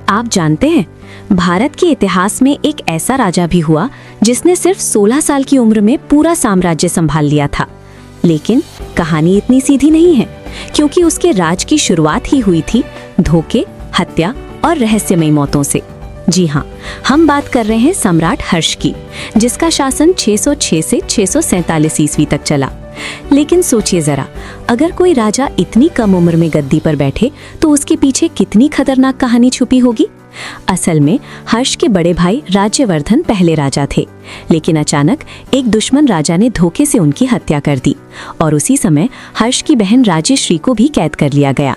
आप जानते हैं, भारत के इतिहास में एक ऐसा राजा भी हुआ जिसने सिर्फ 16 साल की उम्र में पूरा साम्राज्य संभाल लिया था। लेकिन कहानी इतनी सीधी नहीं है, क्योंकि उसके राज की शुरुआत ही हुई थी धोखे, हत्या और रहस्यमयी मौतों से। जी हाँ, हम बात कर रहे हैं सम्राट हर्ष की, जिसका शासन 606 से 647 ईस्वी तक चला। लेकिन सोचिए जरा, अगर कोई राजा इतनी कम उम्र में गद्दी पर बैठे तो उसके पीछे कितनी खतरनाक कहानी छुपी होगी। असल में हर्ष के बड़े भाई राज्यवर्धन पहले राजा थे, लेकिन अचानक एक दुश्मन राजा ने धोखे से उनकी हत्या कर दी और उसी समय हर्ष की बहन राजश्री को भी कैद कर लिया गया।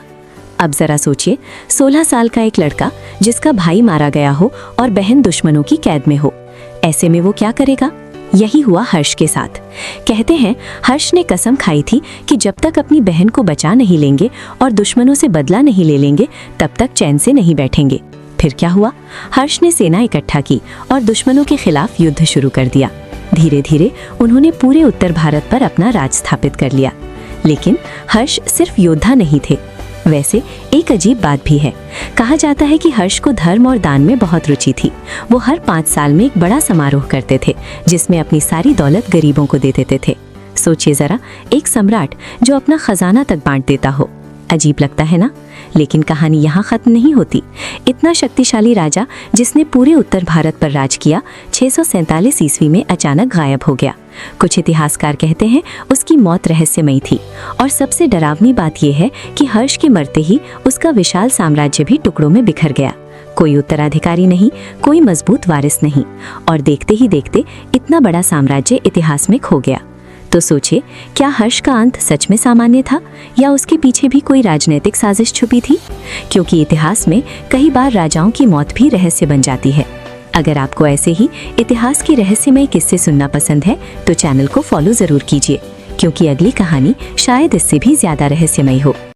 अब जरा सोचिए, 16 साल का एक लड़का जिसका भाई मारा गया हो और बहन दुश्मनों की कैद में हो, ऐसे में वो क्या करेगा। यही हुआ हर्ष के साथ। कहते हैं हर्ष ने कसम खाई थी कि जब तक अपनी बहन को बचा नहीं लेंगे और दुश्मनों से बदला नहीं ले लेंगे, तब तक चैन से नहीं बैठेंगे। फिर क्या हुआ? हर्ष ने सेना इकट्ठा की और दुश्मनों के खिलाफ युद्ध शुरू कर दिया। धीरे धीरे उन्होंने पूरे उत्तर भारत पर अपना राज स्थापित कर लिया। लेकिन हर्ष सिर्फ योद्धा नहीं थे। वैसे एक अजीब बात भी है। कहा जाता है कि हर्ष को धर्म और दान में बहुत रुचि थी। वो हर 5 साल में एक बड़ा समारोह करते थे, जिसमें अपनी सारी दौलत गरीबों को दे देते थे। सोचिए जरा, एक सम्राट जो अपना खजाना तक बांट देता हो। अजीब लगता है ना? लेकिन कहानी यहाँ खत्म नहीं होती। इतना शक्तिशाली राजा जिसने पूरे उत्तर भारत पर राज किया, 647 ईस्वी में अचानक गायब हो गया। कुछ इतिहासकार कहते हैं उसकी मौत रहस्यमयी थी, और सबसे डरावनी बात यह है कि हर्ष के मरते ही उसका विशाल साम्राज्य भी टुकड़ों में बिखर गया। कोई उत्तराधिकारी नहीं, कोई मजबूत वारिस नहीं, और देखते ही देखते इतना बड़ा साम्राज्य इतिहास में खो गया। तो सोचिए, क्या हर्ष का अंत सच में सामान्य था या उसके पीछे भी कोई राजनीतिक साजिश छुपी थी? क्योंकि इतिहास में कई बार राजाओं की मौत भी रहस्य बन जाती है। अगर आपको ऐसे ही इतिहास के रहस्यमय किस्से सुनना पसंद है तो चैनल को फॉलो जरूर कीजिए, क्योंकि अगली कहानी शायद इससे भी ज्यादा रहस्यमयी हो।